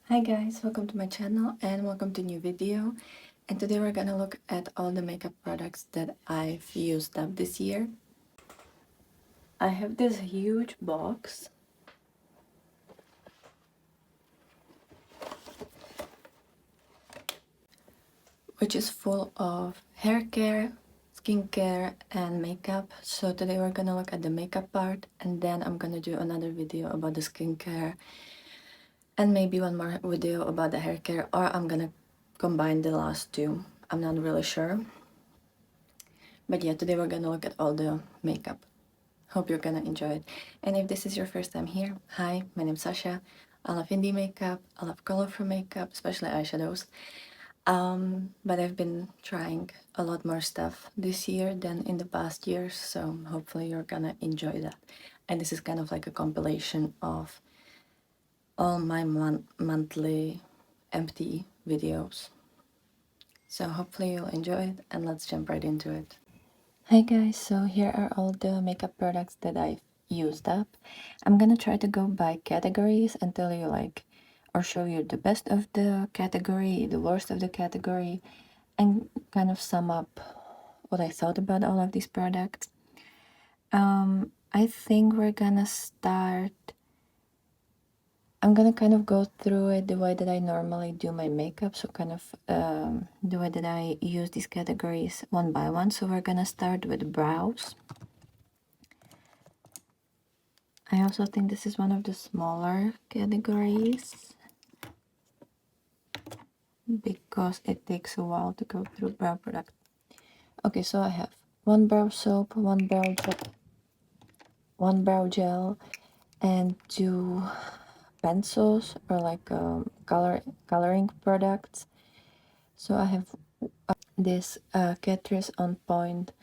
Hi guys, welcome to my channel and welcome to a new video. And today we're gonna look at all the makeup products that I've used up this year. I have this huge box which is full of hair care, skincare and makeup. So today we're gonna look at the makeup part and then I'm gonna do another video about the skincare and maybe one more video about the hair care, or I'm gonna combine the last two. I'm not really sure. But yeah, today we're gonna look at all the makeup. Hope you're gonna enjoy it. And if this is your first time here, hi, my name's Sasha. I love indie makeup, I love colorful makeup, especially eyeshadows. But I've been trying a lot more stuff this year than in the past years, so hopefully you're gonna enjoy that. And this is kind of like a compilation of all my monthly empty videos. So hopefully you'll enjoy it and let's jump right into it. Hi guys, so here are all the makeup products that I've used up. I'm gonna try to go by categories and tell you or show you the best of the category, the worst of the category, and kind of sum up what I thought about all of these products. I think we're gonna start. I'm gonna kind of go through it the way that I normally do my makeup, so kind of the way that I use these categories one by one. So we're gonna start with brows. I also think this is one of the smaller categories because it takes a while to go through brow product. Okay, so I have one brow soap, one brow gel, and two pencils or coloring products. So I have this Catrice On Point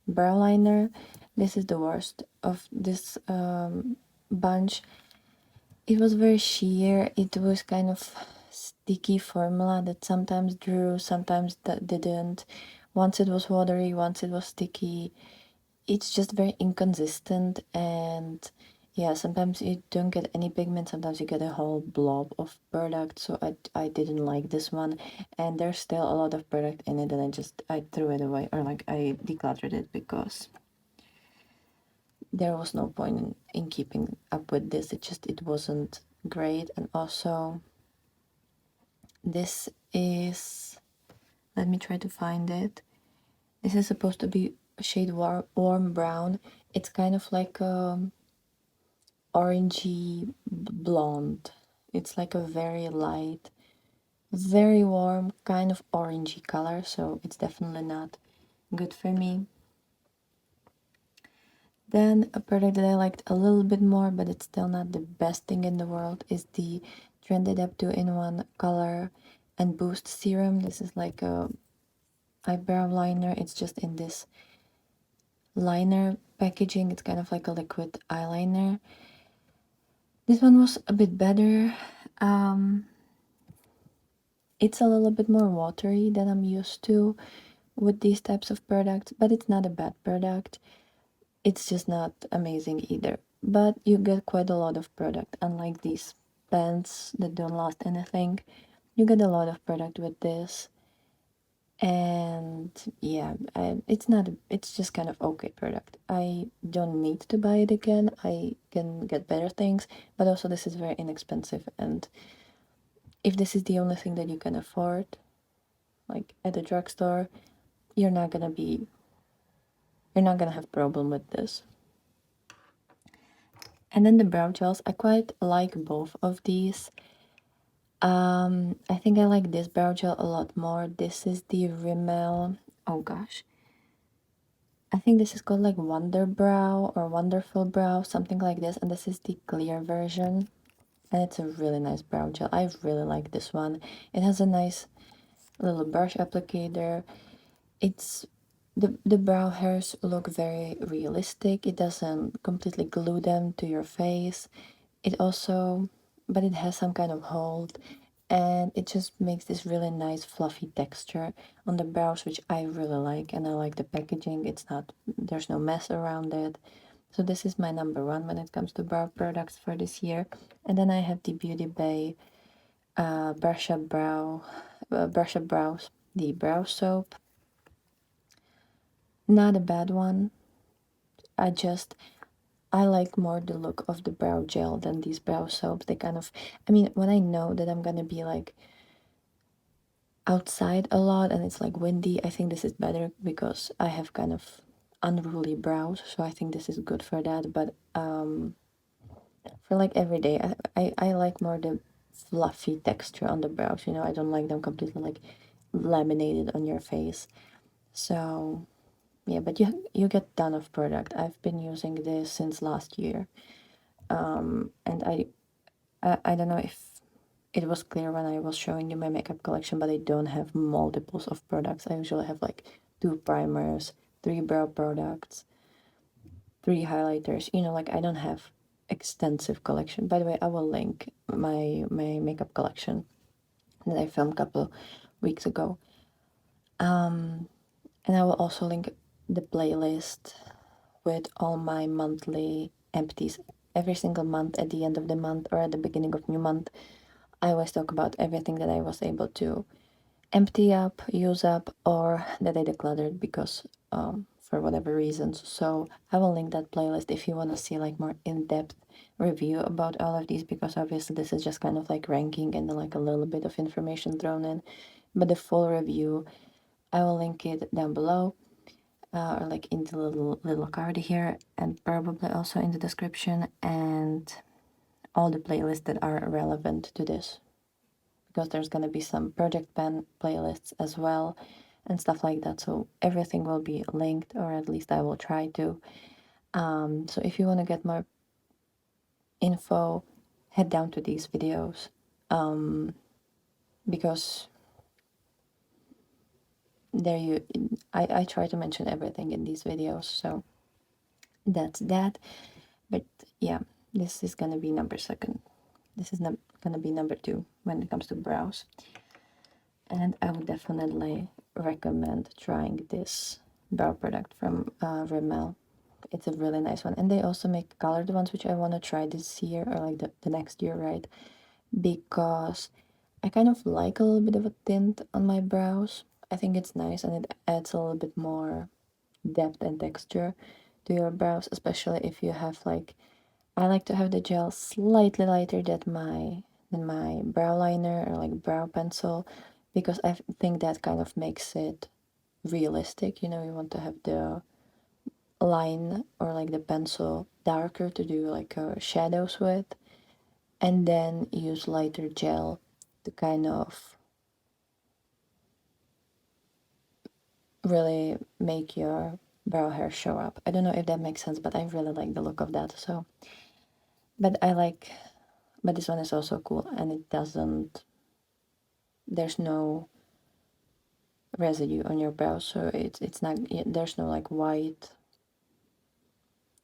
brow liner. This is the worst of this bunch. It was very sheer. It was kind of sticky formula that sometimes drew, sometimes that didn't. Once it was watery, once it was sticky. It's just very inconsistent, and yeah, sometimes you don't get any pigment, sometimes you get a whole blob of product. So I didn't like this one, and there's still a lot of product in it, and I threw it away, or like I decluttered it because there was no point in keeping up with this. It wasn't great. And also this is, let me try to find it. This is supposed to be a shade warm brown. It's kind of like orangey blonde. It's like a very light, very warm kind of orangey color, so it's definitely not good for me. Then a product that I liked a little bit more, but it's still not the best thing in the world, is the Trended Up 2-in-1 Color and Boost Serum. This is like a eyebrow liner. It's just in this liner packaging. It's kind of like a liquid eyeliner. This one was a bit better. It's a little bit more watery than I'm used to with these types of products, but it's not a bad product. It's just not amazing either. But you get quite a lot of product, unlike these pens that don't last anything. You get a lot of product with this. And yeah, it's just kind of okay product. I don't need to buy it again. I can get better things, but also this is very inexpensive, and if this is the only thing that you can afford, like at the drugstore, you're not gonna have problem with this. And then the brow gels, I quite like both of these. I think I like this brow gel a lot more. This is the Rimmel, oh gosh, I think this is called like Wonder Brow or Wonderful Brow, something like this. And this is the clear version, and it's a really nice brow gel. I really like this one. It has a nice little brush applicator. It's the brow hairs look very realistic. It doesn't completely glue them to your face. It also, but it has some kind of hold, and it just makes this really nice fluffy texture on the brows, which I really like. And I like the packaging. There's no mess around it. So this is my number one when it comes to brow products for this year. And then I have the Beauty Bay Brush Up Brows, the brow soap. Not a bad one. I like more the look of the brow gel than these brow soaps. They kind of, I mean, when I know that I'm gonna be like outside a lot and it's like windy, I think this is better because I have kind of unruly brows, so I think this is good for that. But for like every day, I like more the fluffy texture on the brows, you know. I don't like them completely like laminated on your face. So yeah, but you get ton of product. I've been using this since last year. And I don't know if it was clear when I was showing you my makeup collection, but I don't have multiples of products. I usually have like 2 primers, 3 brow products, 3 highlighters. You know, like I don't have extensive collection. By the way, I will link my makeup collection that I filmed a couple weeks ago. And I will also link the playlist with all my monthly empties. Every single month, at the end of the month or at the beginning of new month, I always talk about everything that I was able to empty up, use up, or that I decluttered because for whatever reasons. So I will link that playlist if you want to see like more in-depth review about all of these, because obviously this is just kind of like ranking and like a little bit of information thrown in. But the full review, I will link it down below. Or like in the little card here, and probably also in the description, and all the playlists that are relevant to this, because there's going to be some project pen playlists as well and stuff like that. So everything will be linked, or at least I will try to. So if you want to get more info, head down to these videos, because there I try to mention everything in these videos. So that's that. But yeah, this is gonna be number second. This is not gonna be number 2 when it comes to brows. And I would definitely recommend trying this brow product from Rimmel. It's a really nice one. And they also make colored ones, which I want to try this year, or like the next year, right? Because I kind of like a little bit of a tint on my brows. I think it's nice and it adds a little bit more depth and texture to your brows, especially if you have like, I like to have the gel slightly lighter than my brow liner or like brow pencil, because I think that kind of makes it realistic. You know, you want to have the line or like the pencil darker to do like shadows with, and then use lighter gel to kind of really make your brow hair show up. I don't know if that makes sense, but I really like the look of that. So, but but this one is also cool, and it doesn't, there's no residue on your brows, so it's not, there's no like white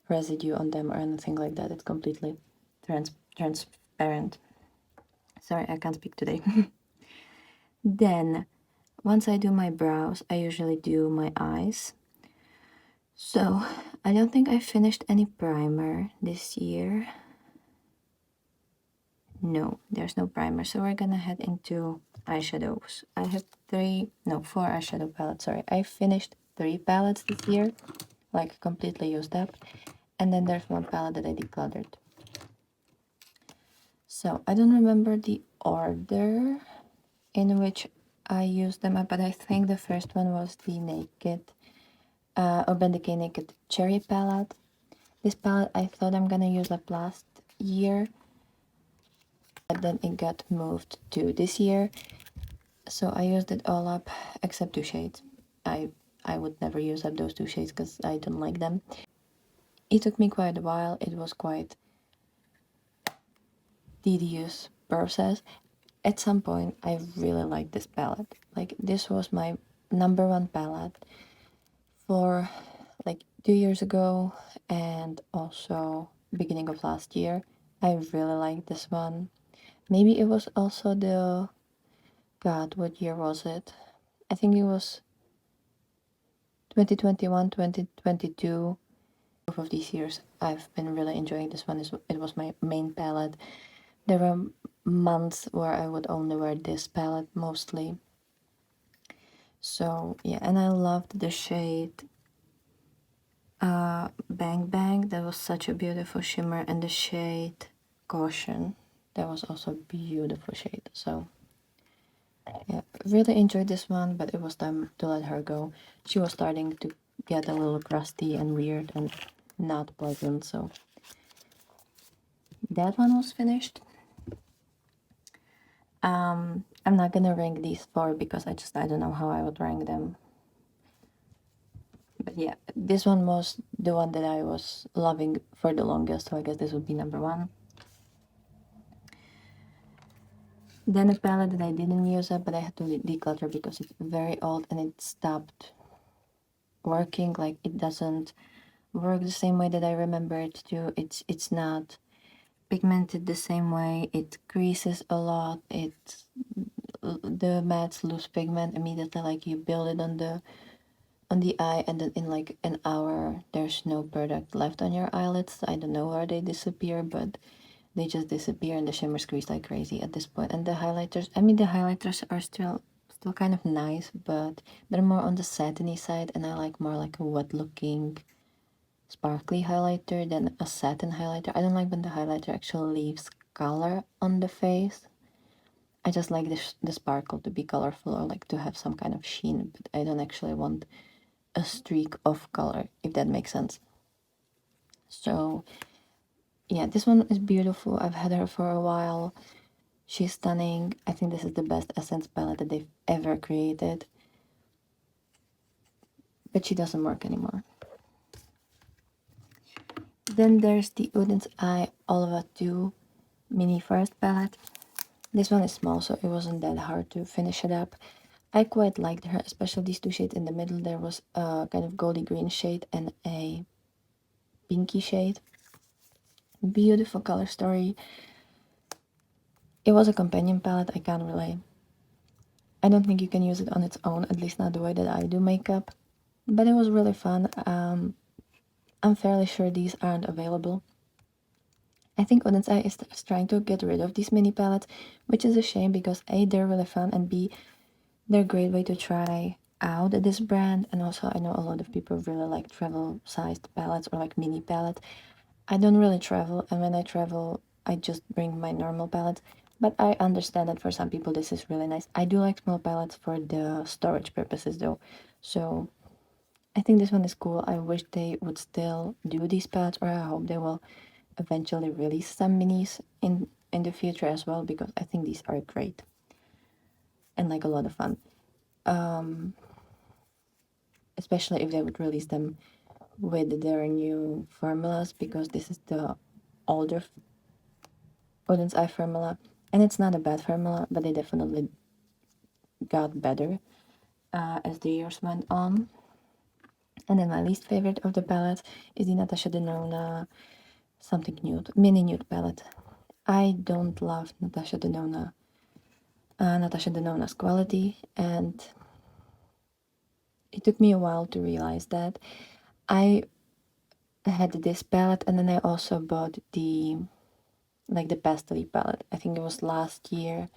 residue on them or anything like that. It's completely transparent. Sorry, I can't speak today. Then once I do my brows, I usually do my eyes. So I don't think I finished any primer this year. No, there's no primer, so we're gonna head into eyeshadows. I have 4 eyeshadow palettes. Sorry, I finished 3 palettes this year, like completely used up, and then there's 1 palette that I decluttered. So I don't remember the order in which I used them up, but I think the first one was the Urban Decay Naked Cherry palette. This palette I thought I'm gonna use up last year, but then it got moved to this year, so I used it all up except 2 shades. I would never use up those 2 shades because I don't like them. It took me quite a while. It was quite tedious process. At some point I really liked this palette. Like, this was my number 1 palette for like 2 years ago, and also beginning of last year. I really liked this one. Maybe it was also the, God, what year was it? I think it was 2021, 2022. Both of these years I've been really enjoying this one. It was my main palette, there were months where I would only wear this palette mostly. So yeah, and I loved the shade Bang Bang. That was such a beautiful shimmer, and the shade Caution, that was also a beautiful shade. So yeah, really enjoyed this one, but it was time to let her go. She was starting to get a little crusty and weird and not pleasant, so that one was finished. I'm not gonna rank these four because I don't know how I would rank them. But yeah, this one was the one that I was loving for the longest, so I guess this would be number one. Then a palette that I didn't use up, but I had to declutter because it's very old and it stopped working. Like, it doesn't work the same way that I remember it to. It's not pigmented the same way. It creases a lot. The mattes lose pigment immediately. Like, you build it on the eye, and then in like an hour there's no product left on your eyelids. I don't know where they disappear, but they just disappear, and the shimmers crease like crazy at this point. And the highlighters, I mean, the highlighters are still kind of nice, but they're more on the satiny side, and I like more like a wet looking sparkly highlighter than a satin highlighter. I don't like when the highlighter actually leaves color on the face. I just like the sparkle to be colorful, or like to have some kind of sheen, but I don't actually want a streak of color, if that makes sense. So yeah, this one is beautiful. I've had her for a while. She's stunning. I think this is the best Essence palette that they've ever created. But she doesn't work anymore. Then there's the Udens Eye Oliva 2 Mini Forest palette. This one is small, so it wasn't that hard to finish it up. I quite liked her, especially these two shades in the middle. There was a kind of goldy green shade and a pinky shade. Beautiful color story. It was a companion palette. I don't think you can use it on its own, at least not the way that I do makeup. But it was really fun. I'm fairly sure these aren't available. I think Oden's Eye is trying to get rid of these mini palettes, which is a shame because A, they're really fun, and B, they're a great way to try out this brand. And also, I know a lot of people really like travel-sized palettes or like mini palettes. I don't really travel, and when I travel, I just bring my normal palettes. But I understand that for some people this is really nice. I do like small palettes for the storage purposes though. So I think this one is cool. I wish they would still do these palettes, or I hope they will eventually release some minis in the future as well, because I think these are great and like a lot of fun. Especially if they would release them with their new formulas, because this is the older Odin's Eye formula, and it's not a bad formula, but they definitely got better as the years went on. And then my least favorite of the palettes is the Natasha Denona something nude, mini nude palette. I don't love Natasha Denona's quality, and it took me a while to realize that. I had this palette, and then I also bought the pastel palette. I think it was last year,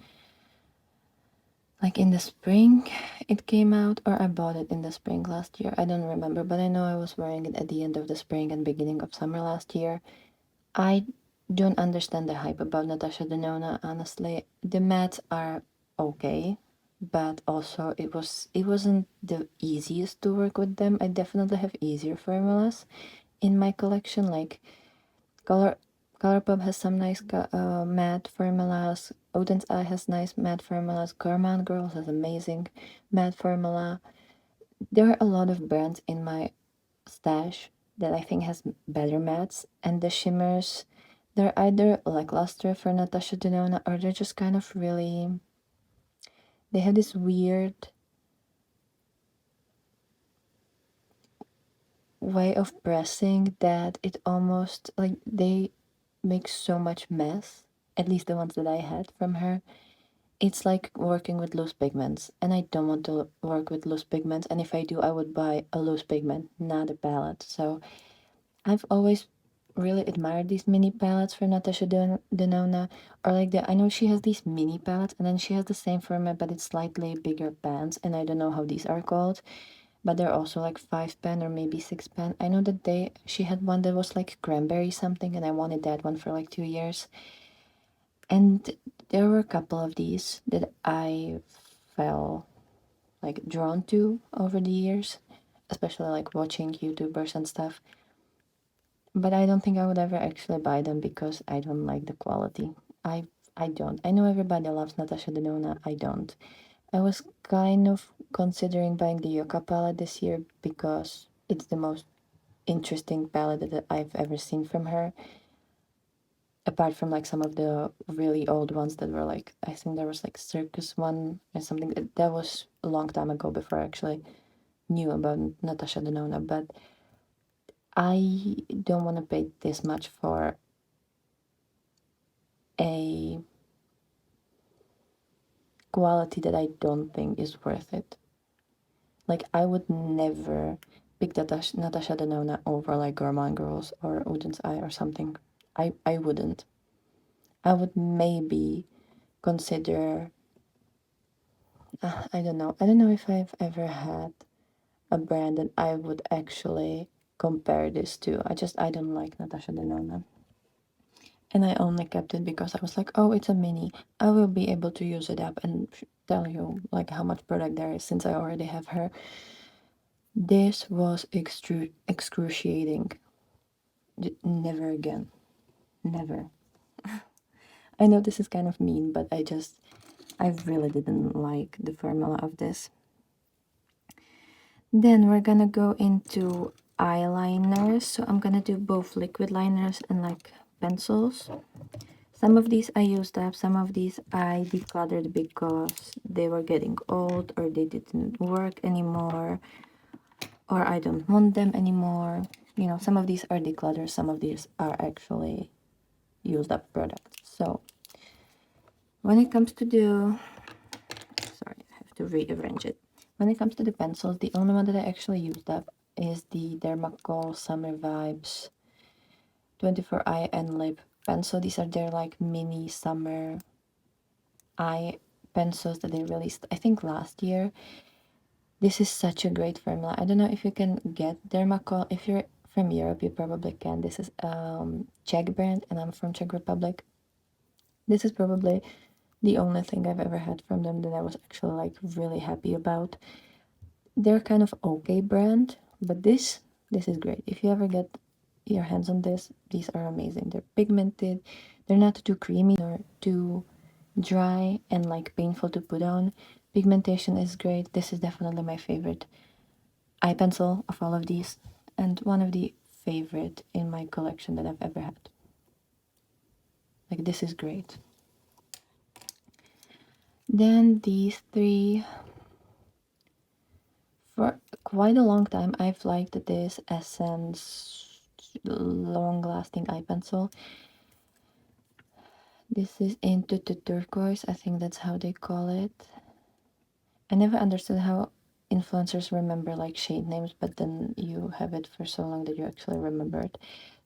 like in the spring it came out, or I bought it in the spring last year. I don't remember, but I know I was wearing it at the end of the spring and beginning of summer last year. I don't understand the hype about Natasha Denona, honestly. The mattes are okay, but also it wasn't the easiest to work with them. I definitely have easier formulas in my collection, like Color Colourpop has some nice matte formulas. Odin's Eye has nice matte formulas. Gourmand Girls has amazing matte formula. There are a lot of brands in my stash that I think has better mattes, and the shimmers, they're either lackluster for Natasha Denona, or they're just kind of really, they have this weird way of pressing that it almost like they make so much mess, at least the ones that I had from her. It's like working with loose pigments, and I don't want to work with loose pigments, and if I do, I would buy a loose pigment, not a palette. So I've always really admire these mini palettes from Natasha Denona, or like I know she has these mini palettes, and then she has the same format, but it's slightly bigger pans, and I don't know how these are called, but they're also like 5 pan or maybe 6 pan. I know that she had one that was like cranberry something, and I wanted that one for like 2 years. And there were a couple of these that I felt like drawn to over the years, especially like watching YouTubers and stuff. But I don't think I would ever actually buy them because I don't like the quality. I I don't. I know everybody loves Natasha Denona. I don't. I was kind of considering buying the Yucca palette this year because it's the most interesting palette that I've ever seen from her. Apart from like some of the really old ones that were like, I think there was like Circus one or something that was a long time ago before I actually knew about Natasha Denona. But I don't want to pay this much for a quality that I don't think is worth it. Like I would never pick Natasha Denona over like Gourmand Girls or Odin's Eye or something. I wouldn't. I would maybe consider. I don't know. I don't know if I've ever had a brand that I would actually compare this to. I don't like Natasha Denona. And I only kept it because I was like, oh, it's a mini. I will be able to use it up and tell you like how much product there is since I already have her. This was excruciating. Never again. Never. I know this is kind of mean, but I really didn't like the formula of this. Then we're gonna go into eyeliners. So I'm gonna do both liquid liners and like pencils. Some of these I used up, some of these I decluttered because they were getting old or they didn't work anymore or I don't want them anymore. You know, some of these are decluttered, some of these are actually used up products. So when it comes to sorry, I have to rearrange it. When it comes to the pencils, the only one that I actually used up is the Dermacol Summer Vibes 24 eye and lip pencil. These are their like mini summer eye pencils that they released, I think last year. This is such a great formula. I don't know if you can get Dermacol. If you're from Europe, you probably can. This is Czech brand, and I'm from Czech Republic. This is probably the only thing I've ever had from them that I was actually like really happy about. They're kind of okay brand, but this is great. If you ever get your hands on this, these are amazing. They're pigmented, they're not too creamy nor too dry and like painful to put on. Pigmentation is great. This is definitely my favorite eye pencil of all of these, and one of the favorite in my collection that I've ever had. Like this is great. Then these three, for quite a long time I've liked this Essence long lasting eye pencil. This is into the turquoise, I think that's how they call it. I never understood how influencers remember like shade names, but then you have it for so long that you actually remember it.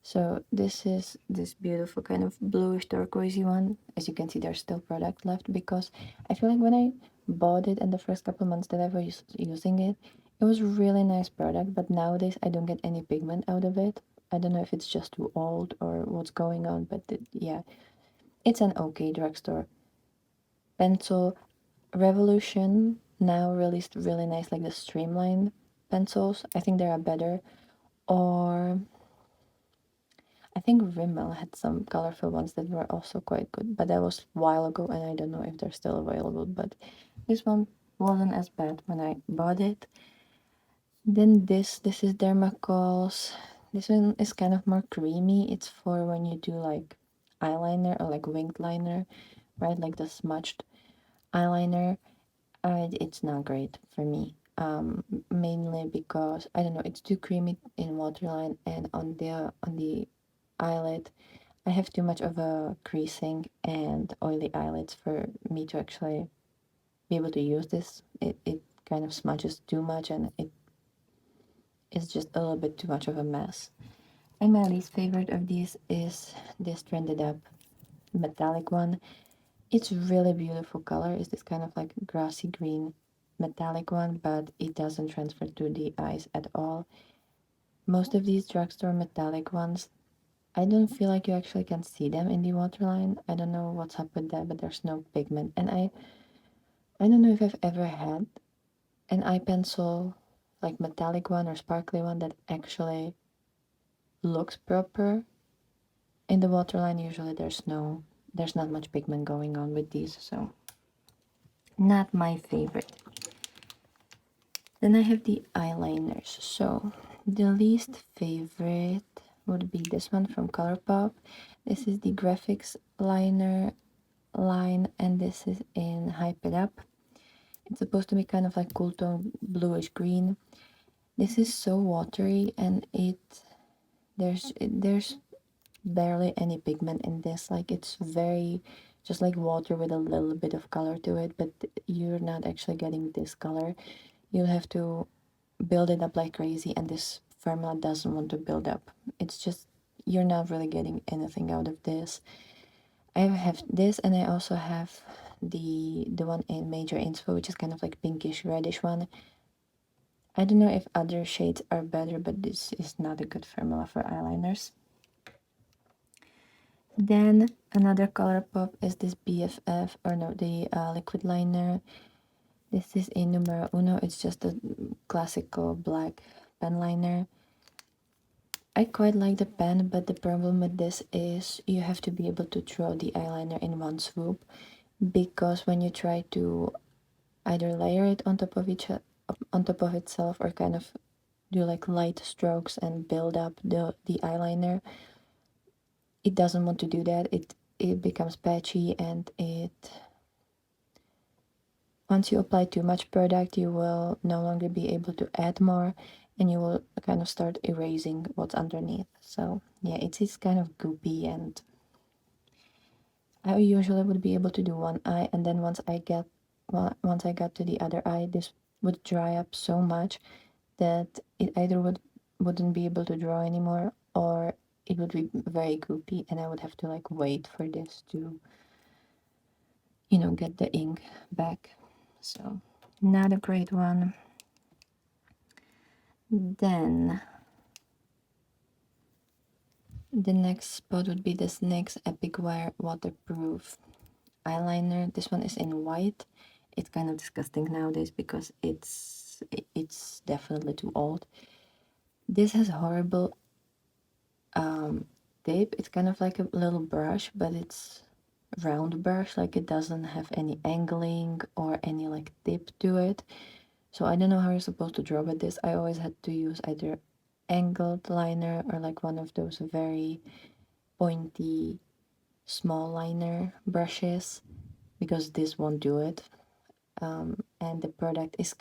So this is this beautiful kind of bluish turquoisey one. As you can see, there's still product left because I feel like when I bought it in the first couple months that I was using it, it was really nice product, but nowadays I don't get any pigment out of it. I don't know if it's just too old or what's going on, but yeah, it's an okay drugstore pencil. Revolution now released really nice like the streamlined pencils. I think they are better. Or I think Rimmel had some colorful ones that were also quite good, but that was a while ago and I don't know if they're still available, but this one wasn't as bad when I bought it. Then this is Dermacol's. This one is kind of more creamy. It's for when you do like eyeliner or like winged liner, right? Like the smudged eyeliner. It's not great for me. Mainly because I don't know, it's too creamy in waterline and on the eyelid. I have too much of a creasing and oily eyelids for me to actually be able to use this. It kind of smudges too much and it is just a little bit too much of a mess. And my least favorite of these is this Trended Up metallic one. It's really beautiful color. It's this kind of like grassy green metallic one, but it doesn't transfer to the eyes at all. Most of these drugstore metallic ones, I don't feel like you actually can see them in the waterline. I don't know what's up with that, but there's no pigment. And I don't know if I've ever had an eye pencil, like metallic one or sparkly one, that actually looks proper. In the waterline, usually there's not much pigment going on with these, so not my favorite. Then I have the eyeliners. So the least favorite would be this one from Colourpop. This is the graphics liner line, and this is in Hype It Up. It's supposed to be kind of like cool tone bluish green. This is so watery, and there's barely any pigment in this. Like, it's very just like water with a little bit of color to it, but you're not actually getting this color. You'll have to build it up like crazy, and this formula doesn't want to build up. It's just, you're not really getting anything out of this. I have this, and I also have the one in Major Inspo, which is kind of like pinkish reddish one. I don't know if other shades are better, but this is not a good formula for eyeliners. Then another Colourpop is this BFF, or no, the liquid liner. This is a numero uno. It's just a classical black pen liner. I quite like the pen, but the problem with this is you have to be able to throw the eyeliner in one swoop, because when you try to either layer it on top of on top of itself, or kind of do like light strokes and build up the eyeliner, it doesn't want to do that. It becomes patchy, and once you apply too much product, you will no longer be able to add more, and you will kind of start erasing what's underneath. So yeah, it's kind of goopy, and I usually would be able to do one eye, and then once I got to the other eye, this would dry up so much that it either wouldn't be able to draw anymore, or it would be very goopy, and I would have to like wait for this to, get the ink back. So not a great one. Then the next spot would be this NYX Epic Wear waterproof eyeliner. This one is in white. It's kind of disgusting nowadays because it's definitely too old. This has horrible tip. It's kind of like a little brush, but it's round brush, like it doesn't have any angling or any like tip to it. So I don't know how you're supposed to draw with this. I always had to use either angled liner or like one of those very pointy small liner brushes, because this won't do it. And the product is it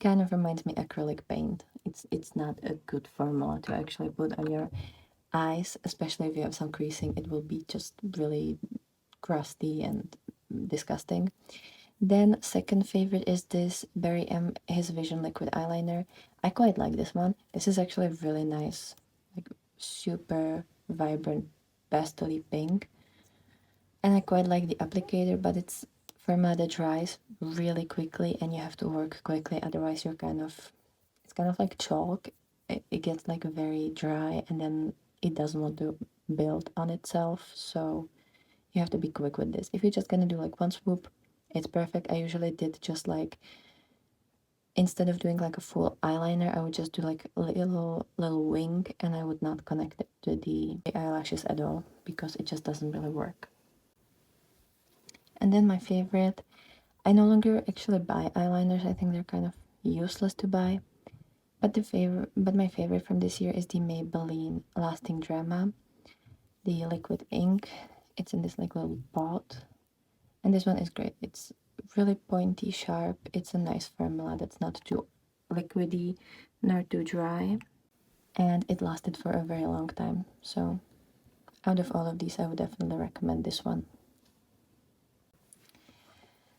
kind of reminds me acrylic paint. It's not a good formula to actually put on your eyes, especially if you have some creasing. It will be just really crusty and disgusting. Then second favorite is this Berry M His Vision liquid eyeliner. I quite like this one. This is actually really nice, like super vibrant pastely pink. And I quite like the applicator, but it's formula that dries really quickly, and you have to work quickly, otherwise it's kind of like chalk. It gets like very dry, and then it doesn't want to build on itself, so you have to be quick with this. If you're just gonna do like one swoop, it's perfect. I usually did just like, instead of doing like a full eyeliner, I would just do like a little wing, and I would not connect it to the eyelashes at all, because it just doesn't really work. And then my favorite, I no longer actually buy eyeliners. I think they're kind of useless to buy. But my favorite from this year is the Maybelline Lasting Drama, the liquid ink. It's in this like little pot, and this one is great. It's really pointy, sharp. It's a nice formula that's not too liquidy nor too dry, and it lasted for a very long time. So out of all of these, I would definitely recommend this one.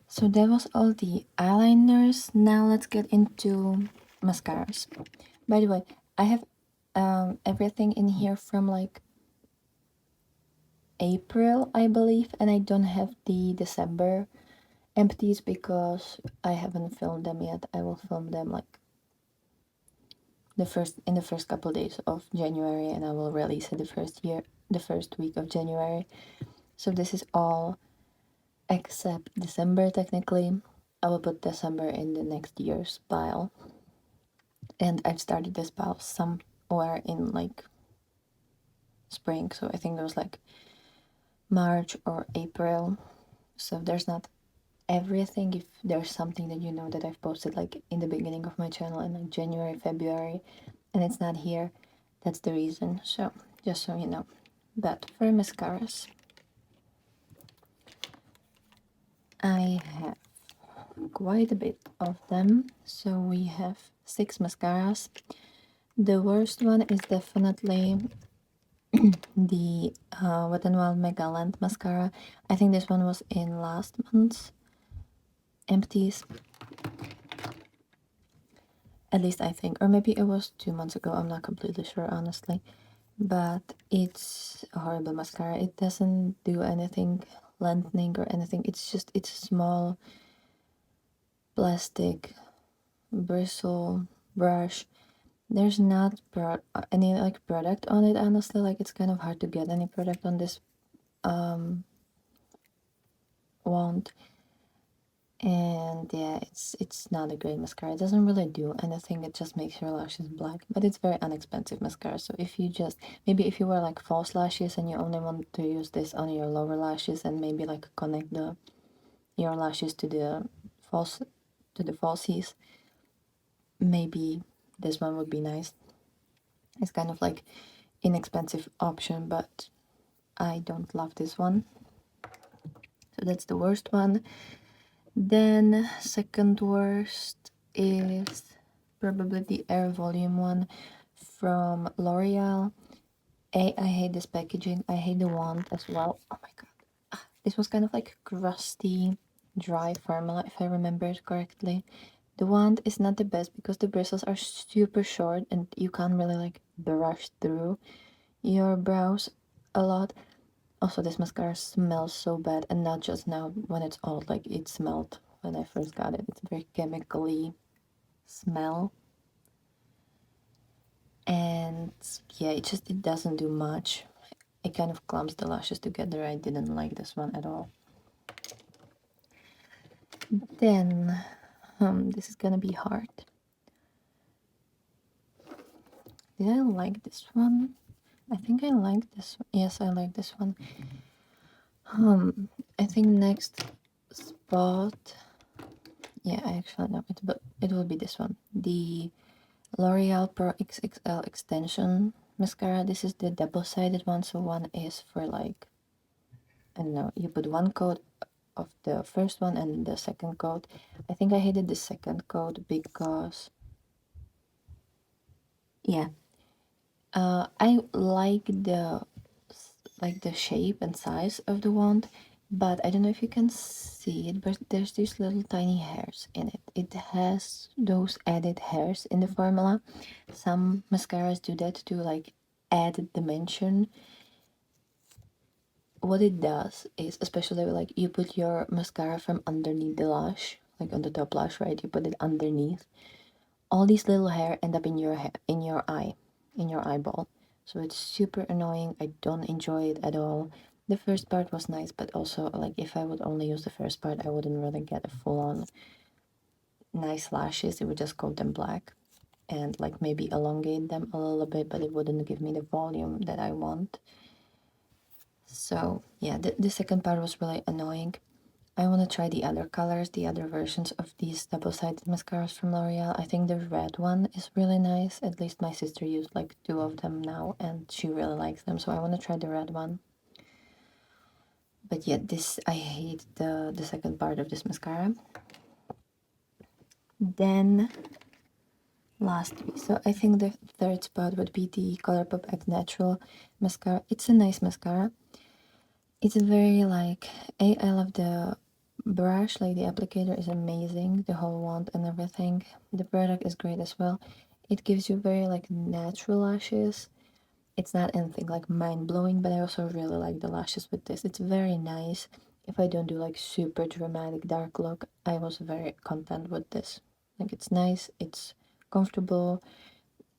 So that was all the eyeliners. Now let's get into mascaras. By the way, I have everything in here from like April, I believe, and I don't have the December empties because I haven't filmed them yet. I will film them like in the first couple days of January, and I will release it the first week of January. So this is all except December technically. I will put December in the next year's pile. And I've started this pile somewhere in like spring, so I think it was like March or April. So there's not everything. If there's something that you know that I've posted like in the beginning of my channel in like January, February, and it's not here, that's the reason. So just so you know. But for mascaras, I have quite a bit of them. So we have 6 mascaras. The worst one is definitely the Wet n Wild Mega Length mascara. I think this one was in last month's empties. At least I think, or maybe it was 2 months ago. I'm not completely sure, honestly. But it's a horrible mascara. It doesn't do anything lengthening or anything. It's a small plastic bristle brush. There's not any like product on it, honestly. Like it's kind of hard to get any product on this wand. And yeah, it's not a great mascara. It doesn't really do anything. It just makes your lashes black, but it's very inexpensive mascara. So if you just maybe if you wear like false lashes and you only want to use this on your lower lashes and maybe like connect your lashes to the falsies, maybe this one would be nice. It's kind of like inexpensive option, but I don't love this one. So that's the worst one. Then second worst is probably the Air Volume one from L'Oreal. I hate this packaging. I hate the wand as well. Oh my god. This was kind of like crusty, dry formula if I remember it correctly. The wand is not the best because the bristles are super short and you can't really like brush through your brows a lot. Also, this mascara smells so bad, and not just now when it's old, like it smelled when I first got it. It's a very chemically smell. And yeah, it doesn't do much. It kind of clumps the lashes together. I didn't like this one at all. Then, this is gonna be hard. Did I like this one? I think I like this one. Yes, I like this one. I think next spot. Yeah, I actually know it, but it will be this one. The L'Oreal Pro XXL Extension Mascara. This is the double-sided one, so one is for like, I don't know, you put one coat of the first one and the second coat. I think I hated the second coat because, yeah, I like the shape and size of the wand, but I don't know if you can see it, but there's these little tiny hairs in it. It has those added hairs in the formula. Some mascaras do that to like add dimension. What it does is, especially like you put your mascara from underneath the lash, like on the top lash, right? You put it underneath. All these little hair end up in your eye, in your eyeball. So it's super annoying. I don't enjoy it at all. The first part was nice, but also like if I would only use the first part, I wouldn't really get a full-on nice lashes. It would just coat them black and like maybe elongate them a little bit, but it wouldn't give me the volume that I want. So yeah, the second part was really annoying. I want to try the other colors, the other versions of these double-sided mascaras from L'Oreal. I think the red one is really nice. At least my sister used like 2 of them now and she really likes them, so I want to try the red one. But yeah, I hate the second part of this mascara. Then lastly, so I think the third spot would be the Colourpop X Natural mascara. It's a nice mascara. It's very like, I love the brush, like the applicator is amazing, the whole wand and everything. The product is great as well. It gives you very like natural lashes. It's not anything like mind-blowing, but I also really like the lashes with this. It's very nice. If I don't do like super dramatic dark look, I was very content with this. Like it's nice, it's comfortable,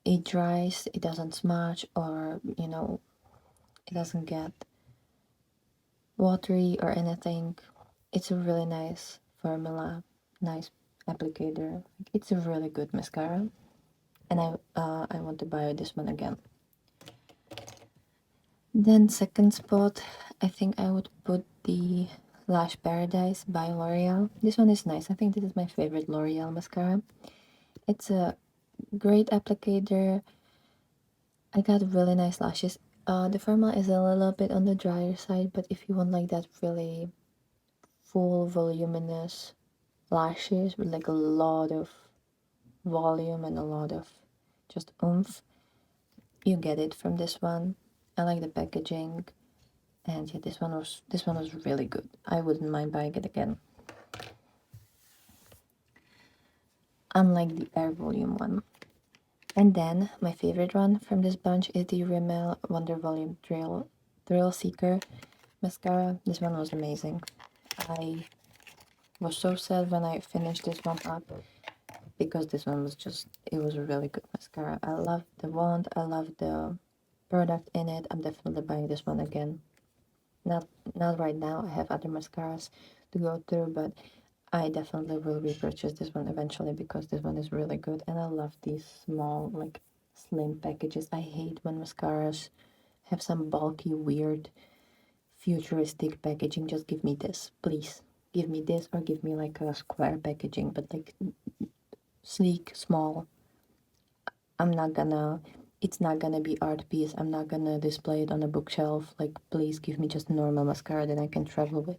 it dries, it doesn't smudge, or it doesn't get watery or anything. It's a really nice formula, nice applicator. It's a really good mascara, and I want to buy this one again. Then second spot, I think I would put the Lash Paradise by L'Oreal. This one is nice. I think this is my favorite L'Oreal mascara. It's a great applicator. I got really nice lashes. The formula is a little bit on the drier side, but if you want like that really full voluminous lashes with like a lot of volume and a lot of just oomph, you get it from this one. I like the packaging, and yeah, this one was really good. I wouldn't mind buying it again. Unlike the Air Volume one. And then my favorite one from this bunch is the Rimmel Wonder Volume Thrill Seeker mascara. This one was amazing. I was so sad when I finished this one up because this one was it was a really good mascara. I love the wand, I love the product in it. I'm definitely buying this one again. Not right now, I have other mascaras to go through, but I definitely will repurchase this one eventually because this one is really good, and I love these small, like, slim packages. I hate when mascaras have some bulky, weird, futuristic packaging. Just give me this, please. Give me this, or give me like a square packaging, but like sleek, small. I'm not gonna, it's not gonna be art piece. I'm not gonna display it on a bookshelf. Like, please give me just normal mascara that I can travel with.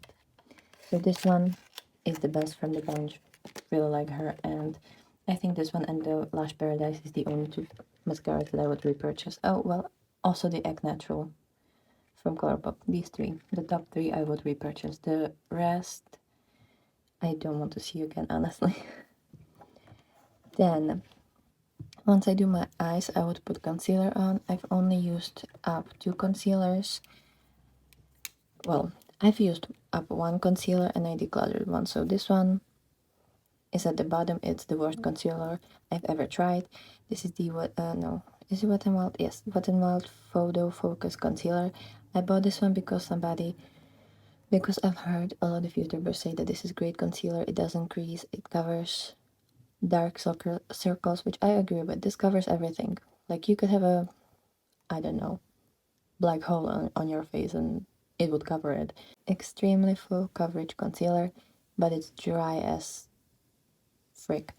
So this one is the best from the bunch. Really like her, and I think this one and the Lash Paradise is the only two mascaras that I would repurchase. Oh, well, also the Egg Natural from Colourpop. These three, the top three, I would repurchase. The rest, I don't want to see again, honestly. Then, once I do my eyes, I would put concealer on. I've only used up 2 concealers. Well, I've used up 1 concealer and I decluttered one. So this one is at the bottom. It's the worst concealer I've ever tried. This is the no, is it Wet n Wild? Yes, Wet n Wild Photo Focus Concealer. I bought this one because I've heard a lot of YouTubers say that this is great concealer. It doesn't crease, it covers dark circles, which I agree with. This covers everything. Like, you could have I don't know, black hole on your face and it would cover it. Extremely full coverage concealer, but it's dry as frick.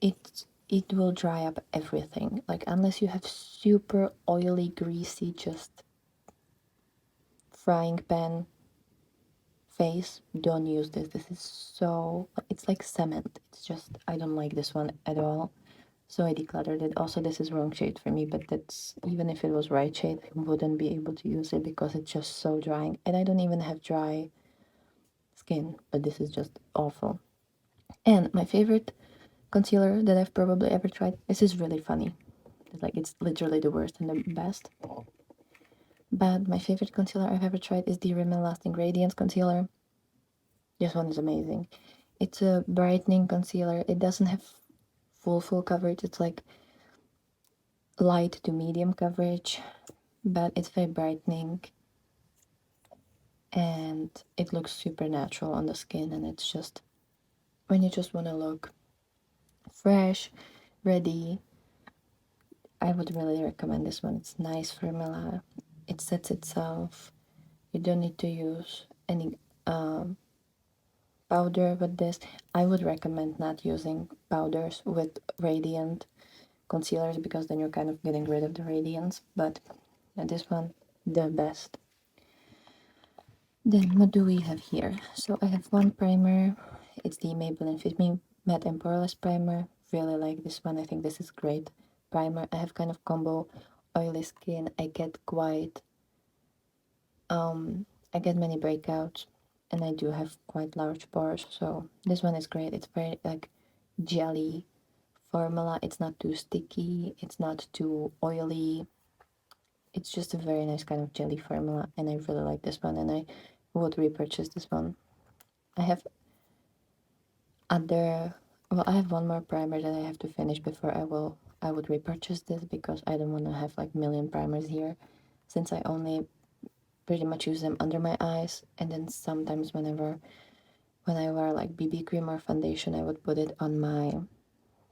It will dry up everything. Like, unless you have super oily, greasy, just frying pan face, don't use this. This is so, it's like cement. It's just, I don't like this one at all. So I decluttered it. Also, this is wrong shade for me, but that's, even if it was right shade, I wouldn't be able to use it because it's just so drying. And I don't even have dry skin, but this is just awful. And my favorite concealer that I've probably ever tried, this is really funny. Like, it's literally the worst and the best. But my favorite concealer I've ever tried is the Rimmel Lasting Radiance Concealer. This one is amazing. It's a brightening concealer. It doesn't have full coverage. It's like light to medium coverage, but it's very brightening and it looks super natural on the skin, and it's just, when you just want to look fresh, ready, I would really recommend this one. It's nice formula. It sets itself. You don't need to use any powder with this. I would recommend not using powders with radiant concealers because then you're kind of getting rid of the radiance. But this one, the best. Then what do we have here? So I have one primer. It's the Maybelline Fit Me Matte and Poreless Primer. Really like this one. I think this is great primer. I have kind of combo oily skin. I get many breakouts, and I do have quite large pores, so this one is great. It's very like jelly formula. It's not too sticky, it's not too oily. It's just a very nice kind of jelly formula, and I really like this one, and I would repurchase this one. I have other, well, I have one more primer that I have to finish before I would repurchase this, because I don't want to have like million primers here, since I only pretty much use them under my eyes, and then sometimes when I wear like BB cream or foundation, I would put it on my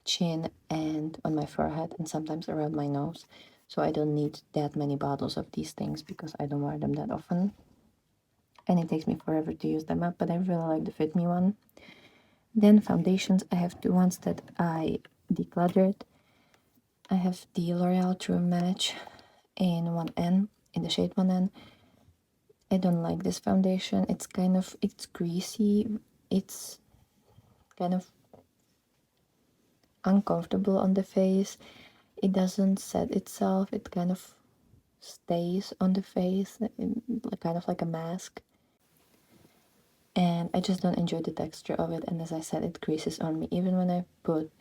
chin and on my forehead, and sometimes around my nose. So I don't need that many bottles of these things because I don't wear them that often, and it takes me forever to use them up, but I really like the Fit Me one. Then foundations, I have two ones that I decluttered. I have the L'Oreal True Match in 1N, in the shade 1N. I don't like this foundation. It's greasy. It's kind of uncomfortable on the face. It doesn't set itself. It kind of stays on the face, kind of like a mask. And I just don't enjoy the texture of it. And as I said, it creases on me. Even when I put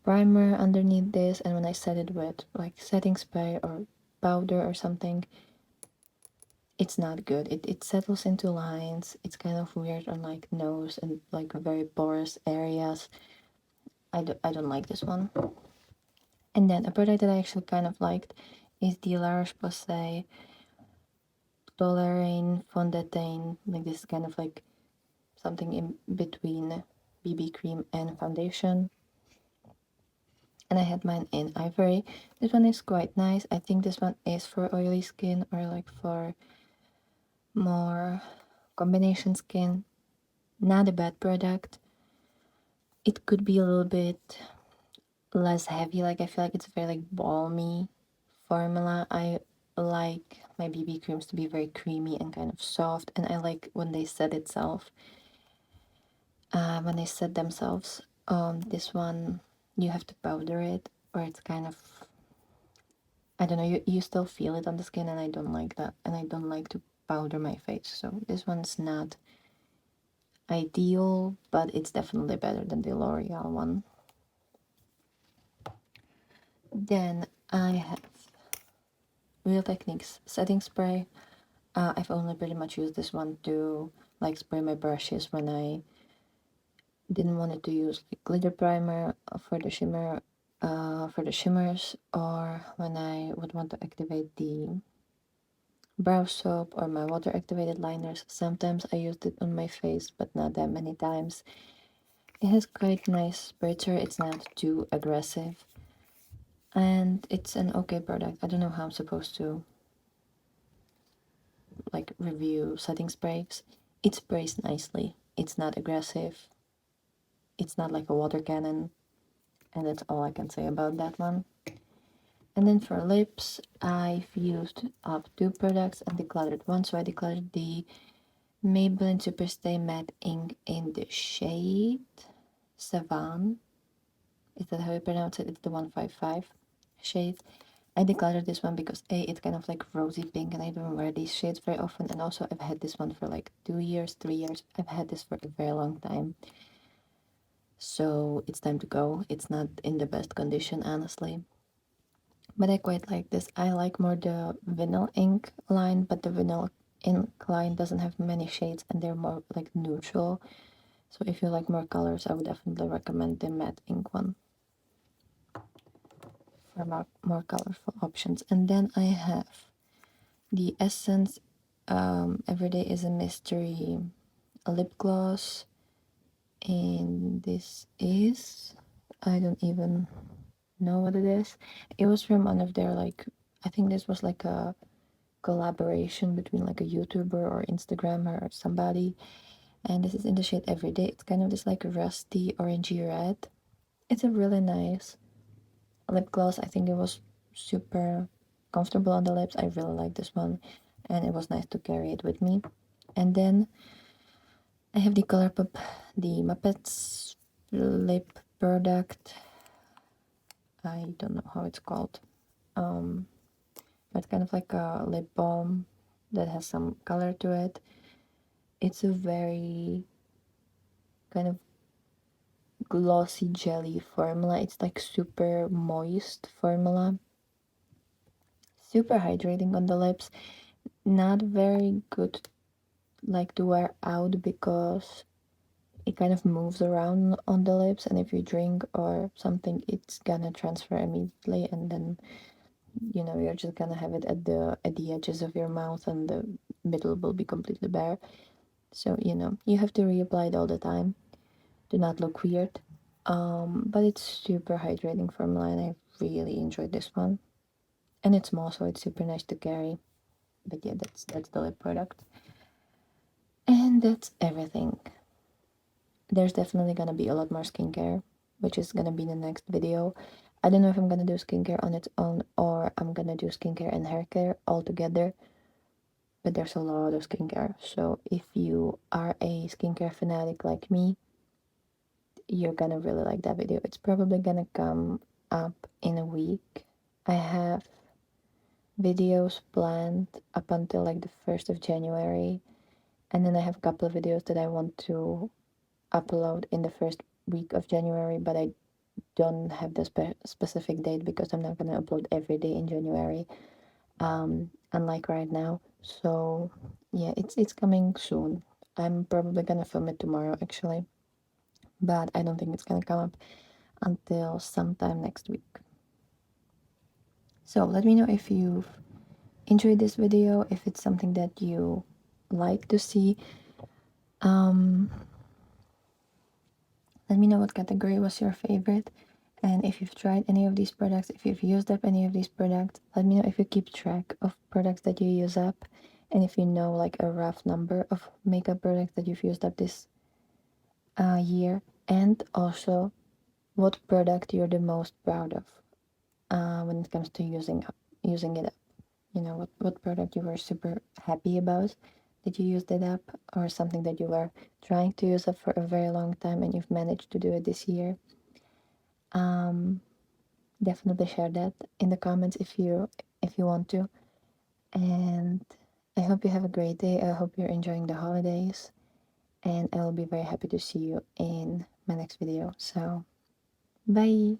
primer underneath this, and when I set it with like setting spray or powder or something, it's not good. It settles into lines. It's kind of weird on like nose and like very porous areas. I don't like this one. And then a product that I actually kind of liked is the La Roche-Posay Toleraine Fond de Teint. Like this is kind of like something in between BB cream and foundation. And I had mine in Ivory. This one is quite nice. I think this one is for oily skin or like for more combination skin. Not a bad product. It could be a little bit less heavy. Like I feel like it's very like balmy formula. I like my BB creams to be very creamy and kind of soft, and I like when they set itself. When they set themselves. This one you have to powder it, or it's kind of, I don't know, you still feel it on the skin, and I don't like that, and I don't like to powder my face, so this one's not ideal, but it's definitely better than the L'Oreal one. Then I have Real Techniques setting spray. I've only pretty much used this one to like spray my brushes when I didn't want to use like glitter primer for the shimmer, for the shimmers, or when I would want to activate the brow soap or my water activated liners. Sometimes I used it on my face, but not that many times. It has quite nice spritzer. It's not too aggressive, and it's an okay product. I don't know how I'm supposed to like review setting sprays. It sprays nicely. It's not aggressive. It's not like a water cannon, and that's all I can say about that one. And then for lips, I've used up two products and decluttered one. So I decluttered the Maybelline Superstay Matte Ink in the shade Savan. Is that how you pronounce it? It's the 155 shade. I decluttered this one because A, it's kind of like rosy pink, and I don't wear these shades very often. And also I've had this one for like 2 years, 3 years. I've had this for a very long time. So it's time to go. It's not in the best condition, honestly. But I quite like this. I like more the vinyl ink line, but the vinyl ink line doesn't have many shades, and they're more like neutral. So if you like more colors, I would definitely recommend the matte ink one for more colorful options. And then I have the Essence Everyday is a Mystery lip gloss, and this is, I don't even know what it is. It was from one of their like, I think this was like a collaboration between like a YouTuber or Instagrammer or somebody, and this is in the shade Everyday. It's kind of this like rusty orangey red. It's a really nice lip gloss. I think it was super comfortable on the lips. I really like this one, and it was nice to carry it with me. And then I have the Colourpop, the Muppets lip product. I don't know how it's called. But it's kind of like a lip balm that has some color to it. It's a very kind of glossy jelly formula. It's like super moist formula, super hydrating on the lips, not very good like to wear out because it kind of moves around on the lips, and if you drink or something it's gonna transfer immediately, and then you're just gonna have it at the edges of your mouth and the middle will be completely bare. So you have to reapply it all the time to not look weird. But it's super hydrating formula and I really enjoyed this one, and it's small so it's super nice to carry. But yeah, that's the lip product, and that's everything. There's definitely gonna be a lot more skincare, which is gonna be the next video. I don't know if I'm gonna do skincare on its own or I'm gonna do skincare and hair care all together, but there's a lot of skincare. So if you are a skincare fanatic like me, you're gonna really like that video. It's probably gonna come up in a week. I have videos planned up until like the 1st of January, and then I have a couple of videos that I want to upload in the first week of January, but I don't have the specific date because I'm not gonna upload every day in January, unlike right now. So yeah, it's coming soon. I'm probably gonna film it tomorrow actually, but I don't think it's gonna come up until sometime next week. So let me know if you've enjoyed this video, if it's something that you like to see. Let me know what category was your favorite, and if you've tried any of these products, if you've used up any of these products. Let me know if you keep track of products that you use up, and if you know like a rough number of makeup products that you've used up this year, and also what product you're the most proud of when it comes to using it up. What product you were super happy about that you used it up, or something that you were trying to use up for a very long time and you've managed to do it this year. Definitely share that in the comments if you want to. And I hope you have a great day. I hope you're enjoying the holidays, and I will be very happy to see you in my next video. So bye.